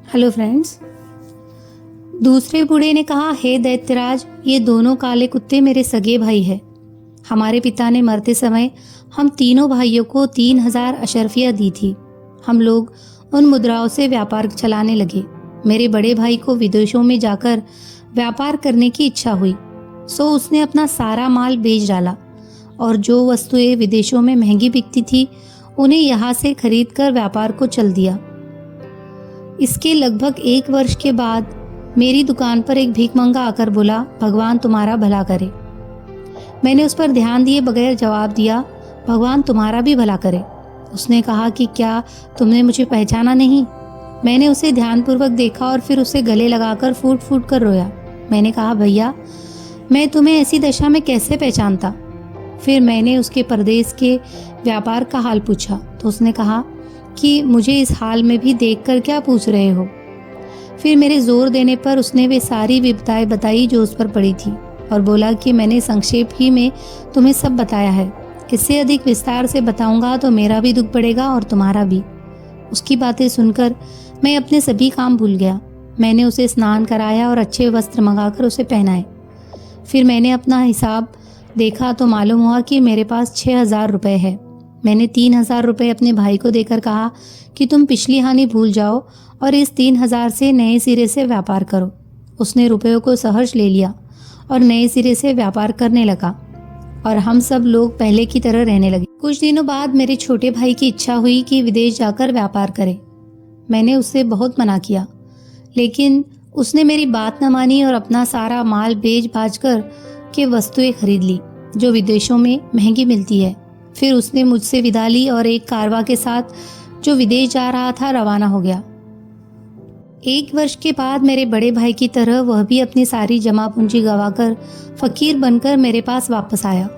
Hello friends. दूसरे बूढ़े ने कहा, हे दैत्यराज, ये दोनों काले कुत्ते मेरे सगे भाई हैं। हमारे पिता ने मरते समय हम तीनों भाइयों को 3000 अशर्फियाँ दी थी। हम लोग उन मुद्राओं से व्यापार चलाने लगे। मेरे बड़े भाई को विदेशों में जाकर व्यापार करने की इच्छा हुई, सो उसने अपना सारा माल बेच डाला और जो वस्तुएं विदेशों में महंगी बिकती थी उन्हें यहाँ से खरीद कर व्यापार को चल दिया। इसके लगभग 1 वर्ष के बाद मेरी दुकान पर एक भीखमंगा आकर बोला, भगवान तुम्हारा भला करे। मैंने उस पर ध्यान दिए बगैर जवाब दिया, भगवान तुम्हारा भी भला करे। उसने कहा कि क्या तुमने मुझे पहचाना नहीं? मैंने उसे ध्यानपूर्वक देखा और फिर उसे गले लगाकर फूट फूट कर रोया। मैंने कहा, भैया, मैं तुम्हें ऐसी दशा में कैसे पहचानता? फिर मैंने उसके परदेश के व्यापार का हाल पूछा तो उसने कहा कि मुझे इस हाल में भी देखकर क्या पूछ रहे हो? फिर मेरे जोर देने पर उसने वे सारी विपदाएं बताई जो उस पर पड़ी थी और बोला कि मैंने संक्षेप ही में तुम्हें सब बताया है। इससे अधिक विस्तार से बताऊंगा तो मेरा भी दुख बढ़ेगा और तुम्हारा भी। उसकी बातें सुनकर मैं अपने सभी काम भूल गया। मैंने उसे स्नान कराया और अच्छे वस्त्र मंगाकर उसे पहनाए। फिर मैंने अपना हिसाब देखा तो मालूम हुआ कि मेरे पास 6000 रुपये है। मैंने 3000 रुपये अपने भाई को देकर कहा कि तुम पिछली हानि भूल जाओ और इस 3000 से नए सिरे से व्यापार करो। उसने रुपयों को सहर्ष ले लिया और नए सिरे से व्यापार करने लगा और हम सब लोग पहले की तरह रहने लगे। कुछ दिनों बाद मेरे छोटे भाई की इच्छा हुई कि विदेश जाकर व्यापार करे। मैंने उससे बहुत मना किया, लेकिन उसने मेरी बात न मानी और अपना सारा माल बेच बाच कर के वस्तुएं खरीद ली जो विदेशों में महंगी मिलती है। फिर उसने मुझसे विदा ली और एक कारवा के साथ जो विदेश जा रहा था रवाना हो गया। 1 वर्ष के बाद मेरे बड़े भाई की तरह वह भी अपनी सारी जमा पूंजी गंवाकर फकीर बनकर मेरे पास वापस आया।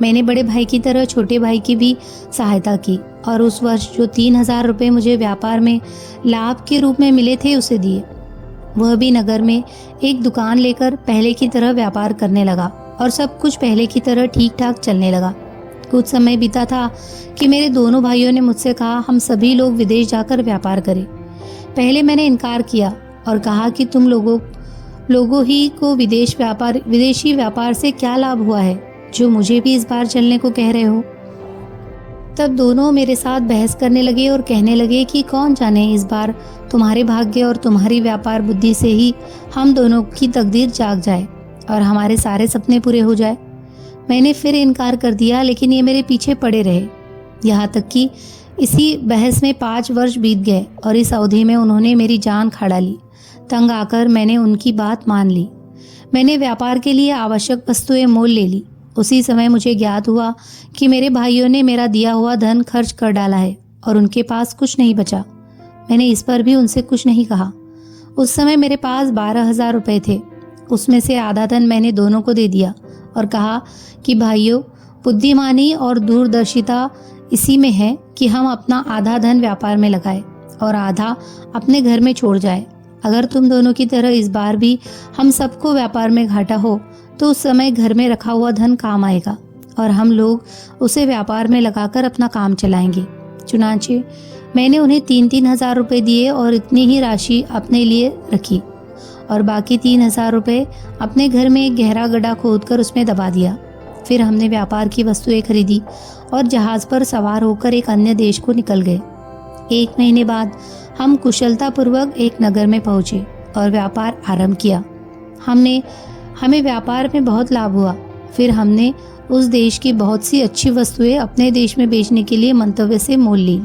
मैंने बड़े भाई की तरह छोटे भाई की भी सहायता की और उस वर्ष जो 3000 रुपये मुझे व्यापार में लाभ के रूप में मिले थे उसे दिए। वह भी नगर में एक दुकान लेकर पहले की तरह व्यापार करने लगा और सब कुछ पहले की तरह ठीक ठाक चलने लगा। कुछ समय बीता था कि मेरे दोनों भाइयों ने मुझसे कहा, हम सभी लोग विदेश जाकर व्यापार करें। पहले मैंने इनकार किया और कहा कि तुम लोगों ही को विदेशी व्यापार से क्या लाभ हुआ है जो मुझे भी इस बार चलने को कह रहे हो। तब दोनों मेरे साथ बहस करने लगे और कहने लगे कि कौन जाने इस बार तुम्हारे भाग्य और तुम्हारी व्यापार बुद्धि से ही हम दोनों की तकदीर जाग जाए और हमारे सारे सपने पूरे हो जाए। मैंने फिर इनकार कर दिया, लेकिन ये मेरे पीछे पड़े रहे। यहाँ तक कि इसी बहस में 5 वर्ष बीत गए और इस अवधि में उन्होंने मेरी जान खा ली। तंग आकर मैंने उनकी बात मान ली। मैंने व्यापार के लिए आवश्यक वस्तुएं मोल ले ली। उसी समय मुझे ज्ञात हुआ कि मेरे भाइयों ने मेरा दिया हुआ धन खर्च कर डाला है और उनके पास कुछ नहीं बचा। मैंने इस पर भी उनसे कुछ नहीं कहा। उस समय मेरे पास 12000 रुपये थे। उसमें से आधा धन मैंने दोनों को दे दिया और कहा कि भाइयों, बुद्धिमानी और दूरदर्शिता इसी में है कि हम अपना आधा धन व्यापार में लगाए और आधा अपने घर में छोड़ जाए। अगर तुम दोनों की तरह इस बार भी हम सबको व्यापार में घाटा हो तो उस समय घर में रखा हुआ धन काम आएगा और हम लोग उसे व्यापार में लगाकर अपना काम चलाएंगे। चुनांचे मैंने उन्हें 3-3000 रुपये दिए और इतनी ही राशि अपने लिए रखी और बाकी 3000 रुपये अपने घर में एक गहरा गड्ढा खोदकर उसमें दबा दिया। फिर हमने व्यापार की वस्तुएं खरीदी और जहाज पर सवार होकर एक अन्य देश को निकल गए। 1 महीने बाद हम कुशलतापूर्वक एक नगर में पहुंचे और व्यापार आरंभ किया। हमें व्यापार में बहुत लाभ हुआ। फिर हमने उस देश की बहुत सी अच्छी वस्तुएं अपने देश में बेचने के लिए मंतव्य से मोल ली।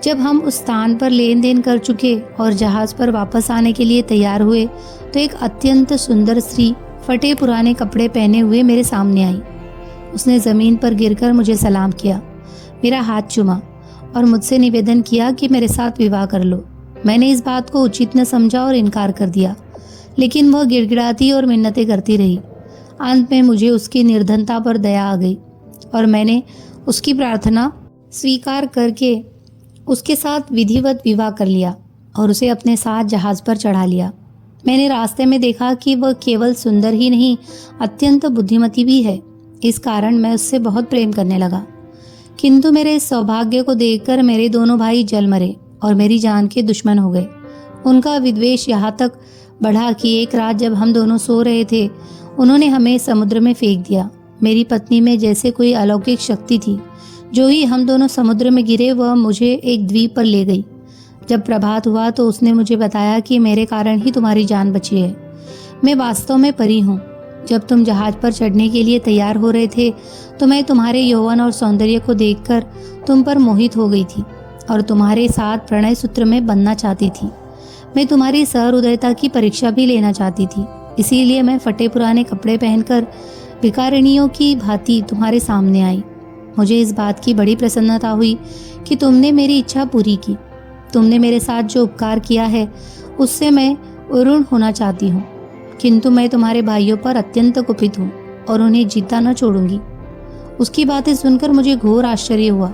जब हम उस स्थान पर लेन देन कर चुके और जहाज पर वापस आने के लिए तैयार हुए तो एक अत्यंत सुंदर स्त्री फटे पुराने कपड़े पहने हुए मेरे सामने आई। उसने ज़मीन पर गिरकर मुझे सलाम किया, मेरा हाथ चूमा और मुझसे निवेदन किया कि मेरे साथ विवाह कर लो। मैंने इस बात को उचित न समझा और इनकार कर दिया, लेकिन वह गिड़गिड़ाती और मिन्नतें करती रही। अंत में मुझे उसकी निर्धनता पर दया आ गई और मैंने उसकी प्रार्थना स्वीकार करके उसके साथ विधिवत विवाह कर लिया और उसे अपने साथ जहाज पर चढ़ा लिया। मैंने रास्ते में देखा कि वह केवल सुंदर ही नहीं, अत्यंत बुद्धिमती भी है। इस कारण मैं उससे बहुत प्रेम करने लगा। किंतु मेरे इस सौभाग्य को देखकर मेरे दोनों भाई जल मरे और मेरी जान के दुश्मन हो गए। उनका विद्वेष यहाँ तक बढ़ा कि एक रात जब हम दोनों सो रहे थे, उन्होंने हमें समुद्र में फेंक दिया। मेरी पत्नी में जैसे कोई अलौकिक शक्ति थी। जो ही हम दोनों समुद्र में गिरे, वह मुझे एक द्वीप पर ले गई। जब प्रभात हुआ तो उसने मुझे बताया कि मेरे कारण ही तुम्हारी जान बची है। मैं वास्तव में परी हूँ। जब तुम जहाज पर चढ़ने के लिए तैयार हो रहे थे तो मैं तुम्हारे यौवन और सौंदर्य को देखकर तुम पर मोहित हो गई थी और तुम्हारे साथ प्रणय सूत्र में बंधना चाहती थी। मैं तुम्हारी सहृदयता की परीक्षा भी लेना चाहती थी। इसीलिए मैं फटे पुराने कपड़े पहनकर भिखारिणियों की भांति तुम्हारे सामने आई। मुझे इस बात की बड़ी प्रसन्नता हुई कि तुमने मेरी इच्छा पूरी की। तुमने मेरे साथ जो उपकार किया है उससे मैं ऋण होना चाहती हूँ, किंतु मैं तुम्हारे भाइयों पर अत्यंत कुपित हूँ और उन्हें जीता न छोड़ूंगी। उसकी बातें सुनकर मुझे घोर आश्चर्य हुआ।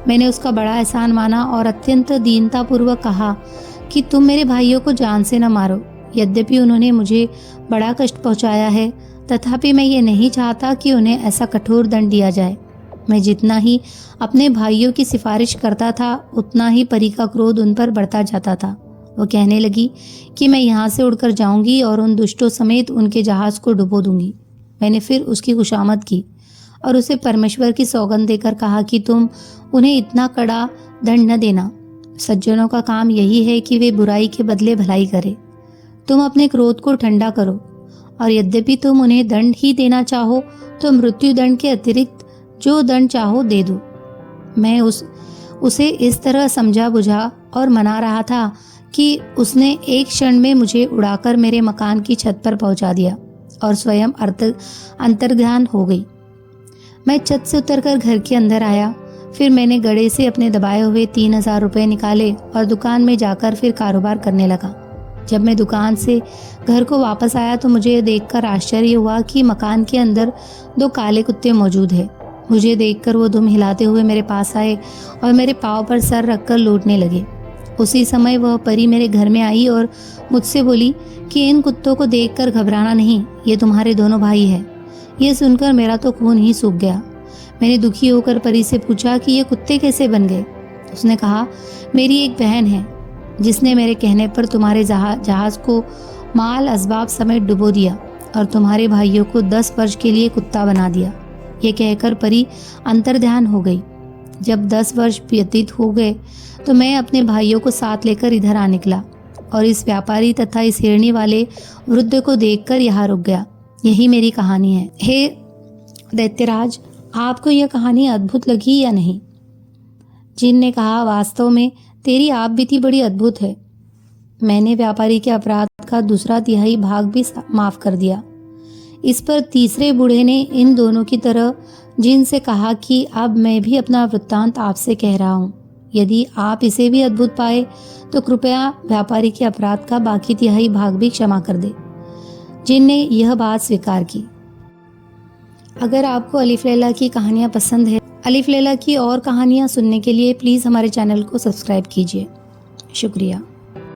मैंने उसका बड़ा एहसान माना और अत्यंत दीनतापूर्वक कहा कि तुम मेरे भाइयों को जान से न मारो। यद्यपि उन्होंने मुझे बड़ा कष्ट पहुंचाया है, तथापि मैं ये नहीं चाहता कि उन्हें ऐसा कठोर दंड दिया जाए। मैं जितना ही अपने भाइयों की सिफारिश करता था, उतना ही परी का क्रोध उन पर बढ़ता जाता था। वो कहने लगी कि मैं यहाँ से उड़कर जाऊंगी और उन दुष्टों समेत उनके जहाज को डुबो दूंगी। मैंने फिर उसकी खुशामद की और उसे परमेश्वर की सौगंध देकर कहा कि तुम उन्हें इतना कड़ा दंड न देना। सज्जनों का काम यही है कि वे बुराई के बदले भलाई करें। तुम अपने क्रोध को ठंडा करो और यद्यपि तुम उन्हें दंड ही देना चाहो तो मृत्यु दंड के अतिरिक्त जो दंड चाहो दे दो। मैं उसे इस तरह समझा बुझा और मना रहा था कि उसने एक क्षण में मुझे उड़ाकर मेरे मकान की छत पर पहुंचा दिया और स्वयं अंतर्ध्यान हो गई। मैं छत से उतरकर घर के अंदर आया। फिर मैंने गड़े से अपने दबाए हुए 3000 रुपये निकाले और दुकान में जाकर फिर कारोबार करने लगा। जब मैं दुकान से घर को वापस आया तो मुझे देखकर आश्चर्य हुआ कि मकान के अंदर 2 काले कुत्ते मौजूद हैं। मुझे देखकर वो दुम हिलाते हुए मेरे पास आए और मेरे पाँव पर सर रखकर लौटने लगे। उसी समय वह परी मेरे घर में आई और मुझसे बोली कि इन कुत्तों को देखकर घबराना नहीं, ये तुम्हारे दोनों भाई हैं। ये सुनकर मेरा तो खून ही सूख गया। मैंने दुखी होकर परी से पूछा कि ये कुत्ते कैसे बन गए। उसने कहा, मेरी एक बहन है जिसने मेरे कहने पर तुम्हारे जहाज को माल असबाब समेत डुबो दिया और तुम्हारे भाइयों को 10 वर्ष के लिए कुत्ता बना दिया। ये कहकर परी अंतर्ध्यान हो गई। जब 10 वर्ष व्यतीत हो गए तो मैं अपने भाइयों को साथ लेकर इधर आ निकला और इस व्यापारी तथा इस हिरणी वाले वृद्ध को देखकर यहाँ रुक गया। यही मेरी कहानी है। हे दैत्यराज, आपको यह कहानी अद्भुत लगी या नहीं? जिन ने कहा, वास्तव में तेरी आप बीती बड़ी अद्भुत है। मैंने व्यापारी के अपराध का 2/3 भाग भी माफ कर दिया। इस पर तीसरे बूढ़े ने इन दोनों की तरह जिन से कहा कि अब मैं भी अपना वृत्तांत आपसे कह रहा हूँ। यदि आप इसे भी अद्भुत पाए तो कृपया व्यापारी के अपराध का बाकी 3/4 भाग भी क्षमा कर दे। जिन ने यह बात स्वीकार की। अगर आपको अलिफ लैला की कहानियाँ पसंद है, अलिफ लैला की और कहानियाँ सुनने के लिए प्लीज़ हमारे चैनल को सब्सक्राइब कीजिए। शुक्रिया।